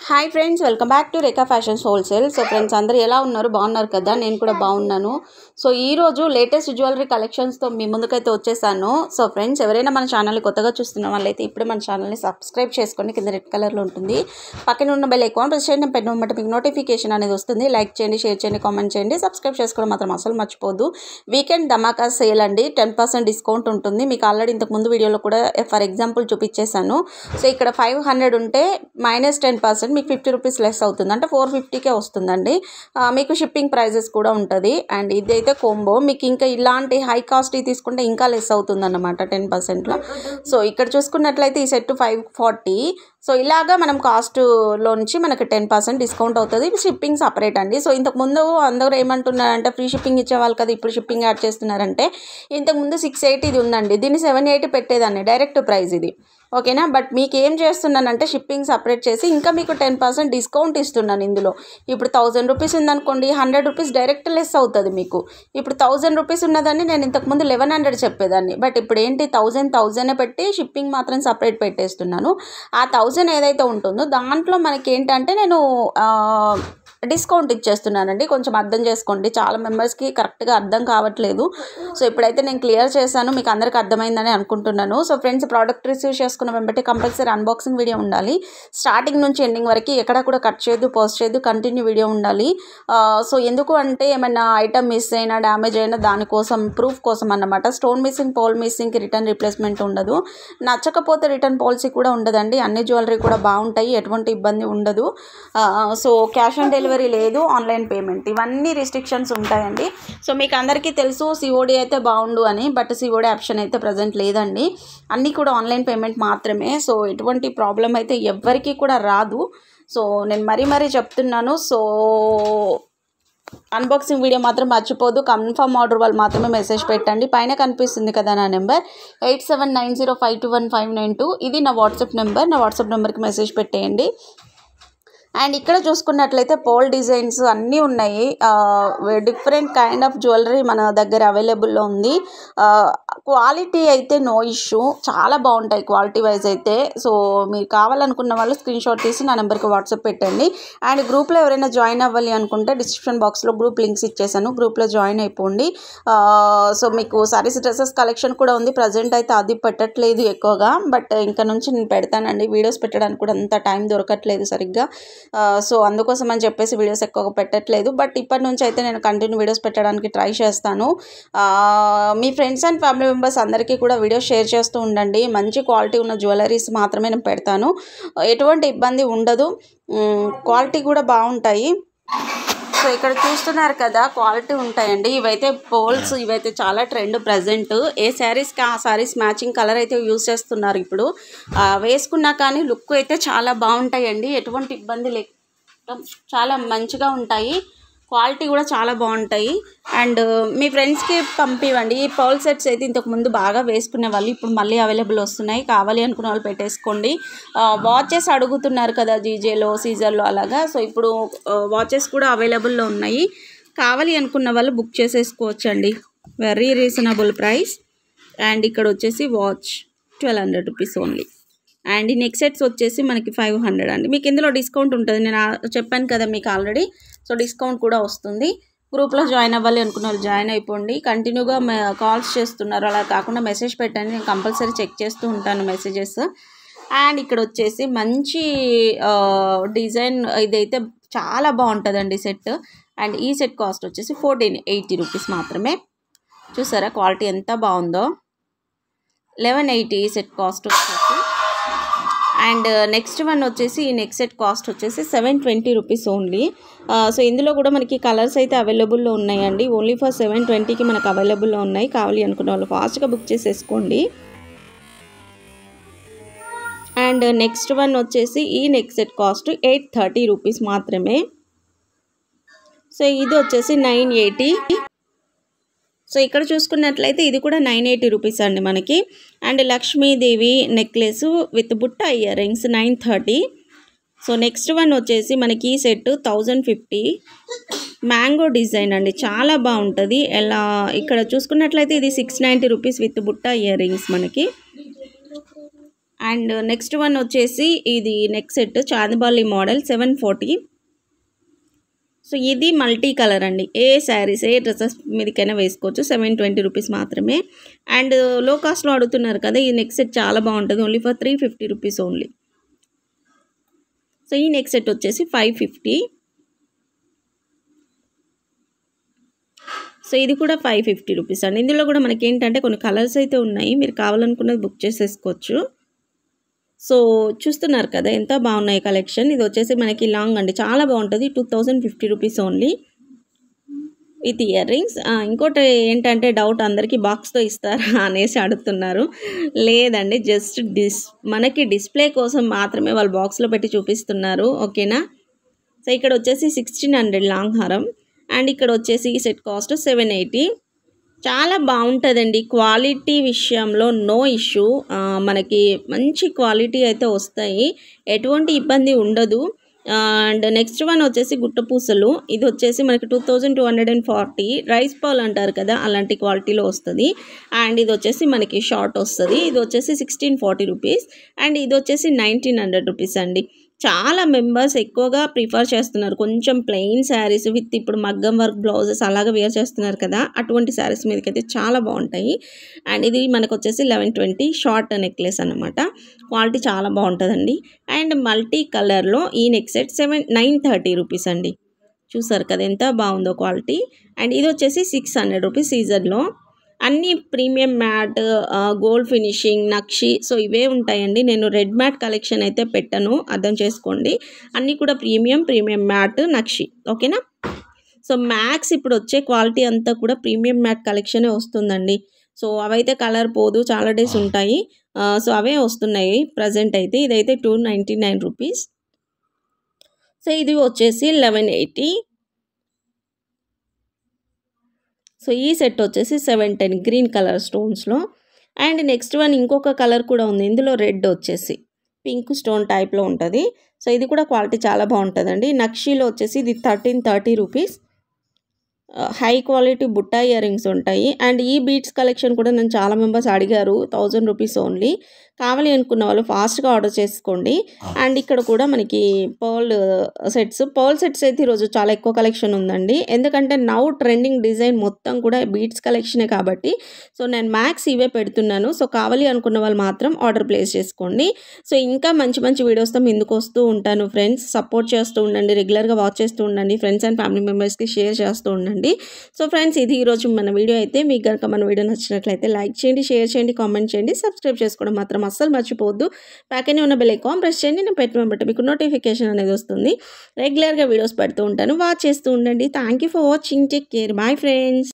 Hi friends, welcome back to Rekha fashions wholesale. So friends, అందరూ ఎలా ఉన్నారు? బాగున్నారు కదా? నేను కూడా బాగున్నాను. సో ఈరోజు లేటెస్ట్ జ్యువెలరీ కలెక్షన్స్తో మీ ముందుకైతే వచ్చేసాను. సో ఫ్రెండ్స్, ఎవరైనా మన ఛానల్ని కొత్తగా చూస్తున్న వాళ్ళైతే ఇప్పుడే మన ఛానల్ని సబ్స్క్రైబ్ చేసుకోండి. కింద రెడ్ కలర్లో ఉంటుంది. పక్కన ఉన్న బెల్ ఐకాన్ ప్రెస్ చేయండి. పెట్టిన వెంటనే మీకు నోటిఫికేషన్ అనేది వస్తుంది. లైక్ చేయండి, షేర్ చేయండి, కామెంట్ చేయండి. సబ్స్క్రైబ్ చేసుకోవడం మాత్రం అసలు మర్చిపోద్దు. వీకెండ్ ధమాకా సేల్ అండి, 10% డిస్కౌంట్ ఉంటుంది. మీకు ఆల్రెడీ ఇంతకుముందు వీడియోలో కూడా ఫర్ ఎగ్జాంపుల్ చూపించేశాను. సో ఇక్కడ 500 ఉంటే -10%, మీకు 50 రూపీస్ లెస్ అవుతుంది, అంటే 450కే వస్తుందండి. మీకు షిప్పింగ్ ప్రైజెస్ కూడా ఉంటుంది. అండ్ ఇదైతే కోంబో. మీకు ఇంకా ఇలాంటి హై కాస్ట్ తీసుకుంటే ఇంకా లెస్ అవుతుంది అన్నమాట 10%లో. సో ఇక్కడ చూసుకున్నట్లయితే ఈ సెట్ 540. సో ఇలాగా మనం కాస్ట్లో నుంచి మనకి 10% డిస్కౌంట్ అవుతుంది. షిప్పింగ్ సపరేట్ అండి. సో ఇంతకుముందు అందరూ ఏమంటున్నారంటే ఫ్రీ షిప్పింగ్ ఇచ్చేవాళ్ళు కదా, ఇప్పుడు షిప్పింగ్ యాడ్ చేస్తున్నారంటే. ఇంతకుముందు 680 ఇది ఉందండి, దీన్ని 780 పెట్టేదాన్ని, డైరెక్ట్ ప్రైస్ ఇది, ఓకేనా. బట్ మీకు ఏం చేస్తున్నానంటే షిప్పింగ్ సపరేట్ చేసి ఇంకా మీకు 10% డిస్కౌంట్ ఇస్తున్నాను ఇందులో. ఇప్పుడు 1000 రూపీస్ ఉందనుకోండి, 100 రూపీస్ డైరెక్ట్ లెస్ అవుతుంది మీకు. ఇప్పుడు 1000 రూపీస్ ఉన్నదాన్ని నేను ఇంతకుముందు 1100 చెప్పేదాన్ని. బట్ ఇప్పుడు ఏంటి, 1000 పెట్టి షిప్పింగ్ మాత్రం సపరేట్ పెట్టేస్తున్నాను. ఆ 1000 ఏదైతే ఉంటుందో దాంట్లో మనకి ఏంటంటే నేను డిస్కౌంట్ ఇచ్చేస్తున్నానండి. కొంచెం అర్థం చేసుకోండి, చాలా మెంబర్స్కి కరెక్ట్గా అర్థం కావట్లేదు. సో ఇప్పుడైతే నేను క్లియర్ చేశాను, మీకు అందరికీ అర్థమైందని అనుకుంటున్నాను. సో ఫ్రెండ్స్, ప్రోడక్ట్ రిసీవ్ చేసుకున్న వెంబటే కంపల్సరీ అన్బాక్సింగ్ వీడియో ఉండాలి. స్టార్టింగ్ నుంచి ఎండింగ్ వరకు ఎక్కడ కూడా కట్ చేయదు, పోస్ట్ చేయదు, కంటిన్యూ వీడియో ఉండాలి. సో ఎందుకు అంటే ఏమైనా ఐటమ్ మిస్ అయినా, డ్యామేజ్ అయినా దానికోసం, ప్రూఫ్ కోసం అన్నమాట. స్టోన్ మిస్సింగ్, పోల్ మిస్సింగ్కి రిటర్న్ రీప్లేస్మెంట్ ఉండదు. నచ్చకపోతే రిటర్న్ పాలసీ కూడా ఉండదండి. అన్ని జ్యువెలరీ కూడా బాగుంటాయి, ఎటువంటి ఇబ్బంది ఉండదు. సో క్యాష్ ఆన్ డెలివరీ లేదు, ఆన్లైన్ పేమెంట్, ఇవన్నీ రిస్ట్రిక్షన్స్ ఉంటాయండి. సో మీకు అందరికీ తెలుసు సిఓడి అయితే బాగుండు అని, బట్ సిఓడి ఆప్షన్ అయితే ప్రజెంట్ లేదండి. అన్నీ కూడా ఆన్లైన్ పేమెంట్ మాత్రమే. సో ఎటువంటి ప్రాబ్లం అయితే ఎవ్వరికీ కూడా రాదు. సో నేను మరీ చెప్తున్నాను. సో అన్బాక్సింగ్ వీడియో మాత్రం మర్చిపోదు. కన్ఫర్మ్ ఆర్డర్ వాళ్ళు మాత్రమే మెసేజ్ పెట్టండి. పైన కనిపిస్తుంది కదా నా నెంబర్ 8790521592, ఇది నా వాట్సాప్ నెంబర్. నా వాట్సాప్ నెంబర్కి మెసేజ్ పెట్టేయండి. అండ్ ఇక్కడ చూసుకున్నట్లయితే పోల్ డిజైన్స్ అన్నీ ఉన్నాయి. డిఫరెంట్ కైండ్ ఆఫ్ జ్యువెలరీ మన దగ్గర అవైలబుల్లో ఉంది. క్వాలిటీ అయితే నో ఇష్యూ, చాలా బాగుంటాయి క్వాలిటీ వైజ్ అయితే. సో మీరు కావాలనుకున్న వాళ్ళు స్క్రీన్ షాట్ తీసి నా నెంబర్కి వాట్సాప్ పెట్టండి. అండ్ గ్రూప్లో ఎవరైనా జాయిన్ అవ్వాలి అనుకుంటే డిస్క్రిప్షన్ బాక్స్లో గ్రూప్ లింక్స్ ఇచ్చేసాను, గ్రూప్లో జాయిన్ అయిపోండి. సో మీకు సారీస్, డ్రెస్సెస్ కలెక్షన్ కూడా ఉంది. ప్రజెంట్ అయితే అది పెట్టట్లేదు ఎక్కువగా, బట్ ఇంకా నుంచి నేను పెడతానండి. వీడియోస్ పెట్టడానికి కూడా అంత టైం దొరకట్లేదు సరిగ్గా. సో అందుకోసం అని చెప్పేసి వీడియోస్ ఎక్కువగా పెట్టట్లేదు. బట్ ఇప్పటి నుంచి అయితే నేను కంటిన్యూ వీడియోస్ పెట్టడానికి ట్రై చేస్తాను. మీ ఫ్రెండ్స్ అండ్ ఫ్యామిలీ మెంబర్స్ అందరికీ కూడా వీడియోస్ షేర్ చేస్తూ ఉండండి. మంచి క్వాలిటీ ఉన్న జ్యువెలరీస్ మాత్రమే నేను పెడతాను, ఎటువంటి ఇబ్బంది ఉండదు, క్వాలిటీ కూడా బాగుంటాయి. సో ఇక్కడ చూస్తున్నారు కదా, క్వాలిటీ ఉంటాయండి. ఇవైతే పోల్స్, ఇవైతే చాలా ట్రెండ్ ప్రజెంట్. ఏ శారీస్కి ఆ శారీస్ మ్యాచింగ్ కలర్ అయితే యూజ్ చేస్తున్నారు ఇప్పుడు. వేసుకున్నా కానీ లుక్ అయితే చాలా బాగుంటాయండి, ఎటువంటి ఇబ్బంది లేక చాలా మంచిగా ఉంటాయి. క్వాలిటీ కూడా చాలా బాగుంటాయి. అండ్ మీ ఫ్రెండ్స్కి పంపివ్వండి. ఈ పర్ల్ సెట్స్ అయితే ఇంతకుముందు బాగా వేసుకునే వాళ్ళు, ఇప్పుడు మళ్ళీ అవైలబుల్ వస్తున్నాయి. కావాలి అనుకున్న వాళ్ళు పెట్టేసుకోండి. వాచెస్ అడుగుతున్నారు కదా జీజేలో, సీజర్లో అలాగా. సో ఇప్పుడు వాచెస్ కూడా అవైలబుల్లో ఉన్నాయి. కావాలి అనుకున్న వాళ్ళు బుక్ చేసేసుకోవచ్చండి, వెరీ రీజనబుల్ ప్రైస్. అండ్ ఇక్కడ వచ్చేసి వాచ్ 1200 రూపీస్ ఓన్లీ. అండ్ ఈ నెక్ సెట్స్ వచ్చేసి మనకి 500 అండి. మీకు ఇందులో డిస్కౌంట్ ఉంటుంది, నేను చెప్పాను కదా మీకు ఆల్రెడీ. సో డిస్కౌంట్ కూడా వస్తుంది. గ్రూప్లో జాయిన్ అవ్వాలి అనుకున్న వాళ్ళు జాయిన్ అయిపోండి. కంటిన్యూగా కాల్స్ చేస్తున్నారు, అలా కాకుండా మెసేజ్ పెట్టండి, నేను కంపల్సరీ చెక్ చేస్తూ ఉంటాను మెసేజెస్. అండ్ ఇక్కడ వచ్చేసి మంచి డిజైన్, ఇదైతే చాలా బాగుంటుందండి సెట్. అండ్ ఈ సెట్ కాస్ట్ వచ్చేసి 1480 రూపీస్ మాత్రమే. చూసారా క్వాలిటీ ఎంత బాగుందో, 1180 ఈ సెట్ కాస్ట్ వచ్చేసి. అండ్ నెక్స్ట్ వన్ వచ్చేసి ఈ నెక్స్ట్ సెట్ కాస్ట్ వచ్చేసి 720 రూపీస్ ఓన్లీ. సో ఇందులో కూడా మనకి కలర్స్ అయితే అవైలబుల్లో ఉన్నాయండి. ఓన్లీ ఫర్ 720కి మనకు అవైలబుల్లో ఉన్నాయి. కావాలి అనుకున్న వాళ్ళు ఫాస్ట్గా బుక్ చేసేసుకోండి. అండ్ నెక్స్ట్ వన్ వచ్చేసి ఈ నెక్స్ట్ సెట్ కాస్ట్ 830 రూపీస్ మాత్రమే. సో ఇది వచ్చేసి 980. సో ఇక్కడ చూసుకున్నట్లయితే ఇది కూడా 980 రూపీస్ అండి మనకి. అండ్ లక్ష్మీదేవి నెక్లెస్ విత్ బుట్ట ear rings 930. So next one వచ్చేసి మనకి ఈ సెట్ 1050, మ్యాంగో డిజైన్ అండి, చాలా బాగుంటుంది. ఎలా ఇక్కడ చూసుకున్నట్లయితే ఇది 690 రూపీస్ విత్ బుట్ట ఇయర్ రింగ్స్ మనకి. అండ్ నెక్స్ట్ వన్ వచ్చేసి ఇది నెక్ సెట్ చాందిబాలి మోడల్ 740. సో ఇది మల్టీ కలర్ అండి. ఏ శారీస్ ఏ డ్రెస్సెస్ మీదకైనా వేసుకోవచ్చు. 720 రూపీస్ మాత్రమే. అండ్ లో కాస్ట్లో అడుగుతున్నారు కదా, ఈ నెక్ సెట్ చాలా బాగుంటుంది. Only for 350 rupees only. So ఈ నెక్ సెట్ వచ్చేసి 550. సో ఇది కూడా 550 రూపీస్ అండి. ఇందులో కూడా మనకి ఏంటంటే కొన్ని కలర్స్ అయితే ఉన్నాయి, మీరు కావాలనుకున్నది బుక్ చేసేసుకోవచ్చు. సో చూస్తున్నారు కదా ఎంత బాగున్నాయి కలెక్షన్. ఇది వచ్చేసి మనకి లాంగ్ అండి, చాలా బాగుంటుంది. 2050 rupees only with ear rings. ఇంకోటి ఏంటంటే డౌట్, అందరికీ బాక్స్తో ఇస్తారా అనేసి అడుగుతున్నారు. లేదండి, జస్ట్ మనకి డిస్ప్లే కోసం మాత్రమే వాళ్ళు బాక్స్లో పెట్టి చూపిస్తున్నారు. ఓకేనా. సో ఇక్కడ వచ్చేసి 1600 లాంగ్ హారం. అండ్ ఇక్కడ వచ్చేసి ఈ సెట్ కాస్ట్ 780. చాలా బాగుంటుందండి. క్వాలిటీ విషయంలో నో ఇష్యూ. మనకి మంచి క్వాలిటీ అయితే వస్తాయి, ఎటువంటి ఇబ్బంది ఉండదు. అండ్ నెక్స్ట్ వన్ వచ్చేసి గుట్టపూసలు. ఇది వచ్చేసి మనకి 2240. రైస్ పర్ల్ అంటారు కదా, అలాంటి క్వాలిటీలో వస్తుంది. అండ్ ఇది వచ్చేసి మనకి షార్ట్ వస్తుంది. ఇది వచ్చేసి 1640 రూపీస్. అండ్ ఇది వచ్చేసి 1900 రూపీస్ అండి. చాలా మెంబర్స్ ఎక్కువగా ప్రిఫర్ చేస్తున్నారు కొంచెం ప్లెయిన్ శారీస్ విత్ ఇప్పుడు మగ్గం వర్క్ బ్లౌజెస్ అలాగా వేర్ చేస్తున్నారు కదా, అటువంటి శారీస్ మీదకైతే చాలా బాగుంటాయి. అండ్ ఇది మనకు వచ్చేసి 1120 షార్ట్ నెక్లెస్ అనమాట. క్వాలిటీ చాలా బాగుంటుందండి. అండ్ మల్టీ కలర్లో ఈ నెక్ సెట్ 930 రూపీస్ అండి. చూసారు కదా ఎంత బాగుందో క్వాలిటీ. అండ్ ఇది వచ్చేసి 600 రూపీస్ సీజన్లో. అన్నీ ప్రీమియం మ్యాట్, గోల్డ్ ఫినిషింగ్, నక్షి, సో ఇవే ఉంటాయండి. నేను రెడ్ మ్యాట్ కలెక్షన్ అయితే పెట్టను, అర్థం చేసుకోండి. అన్నీ కూడా ప్రీమియం మ్యాట్, నక్షి. ఓకేనా. సో మ్యాక్స్ ఇప్పుడు వచ్చే క్వాలిటీ అంతా కూడా ప్రీమియం మ్యాట్ కలెక్షనే వస్తుందండి. సో అవైతే కలర్ పోదు, చాలా డేస్ ఉంటాయి. సో అవే వస్తున్నాయి ప్రజెంట్ అయితే. ఇదైతే 299 రూపీస్. సో ఇది వచ్చేసి 1180. సో ఈ సెట్ వచ్చేసి 710 గ్రీన్ కలర్ స్టోన్స్లో. అండ్ నెక్స్ట్ వన్ ఇంకొక కలర్ కూడా ఉంది, ఇందులో రెడ్ వచ్చేసి పింక్ స్టోన్ టైప్లో ఉంటుంది. సో ఇది కూడా క్వాలిటీ చాలా బాగుంటుందండి. నక్షీలో వచ్చేసి ఇది 1330 రూపీస్. హై క్వాలిటీ బుట్టా ఇయర్ రింగ్స్ ఉంటాయి. అండ్ ఈ బీట్స్ కలెక్షన్ కూడా నేను చాలా మెంబర్స్ అడిగారు, 1000 రూపీస్ ఓన్లీ. కావాలి అనుకున్న వాళ్ళు ఫాస్ట్గా ఆర్డర్ చేసుకోండి. అండ్ ఇక్కడ కూడా మనకి పర్ల్ సెట్స్ అయితే ఈరోజు చాలా ఎక్కువ కలెక్షన్ ఉందండి. ఎందుకంటే నౌ ట్రెండింగ్ డిజైన్ మొత్తం కూడా బీట్స్ కలెక్షనే కాబట్టి సో నేను మ్యాక్స్ ఇవే పెడుతున్నాను. సో కావాలి అనుకున్న వాళ్ళు మాత్రం ఆర్డర్ ప్లేస్ చేసుకోండి. సో ఇంకా మంచి మంచి వీడియోస్తో ముందుకు వస్తూ ఉంటాను ఫ్రెండ్స్. సపోర్ట్ చేస్తూ ఉండండి, రెగ్యులర్గా వాచ్ చేస్తూ ఉండండి, ఫ్రెండ్స్ అండ్ ఫ్యామిలీ మెంబర్స్కి షేర్ చేస్తూ ఉండండి. సో ఫ్రెండ్స్ ఇది ఈరోజు మన వీడియో అయితే. మీకు కనుక మన వీడియో నచ్చినట్లయితే లైక్ చేయండి, షేర్ చేయండి, కామెంట్ చేయండి, సబ్స్క్రైబ్ చేసుకోవడం మాత్రం అస్సలు మర్చిపోవద్దు. పక్కనే ఉన్న బెల్ ఐకాన్ ప్రెస్ చేయండి, నేను పెట్టిన బట్టి మీకు నోటిఫికేషన్ అనేది వస్తుంది. రెగ్యులర్గా వీడియోస్ పెడుతూ ఉంటాను, వాచ్ చేస్తూ ఉండండి. Thank you for watching. Take care. Bye friends.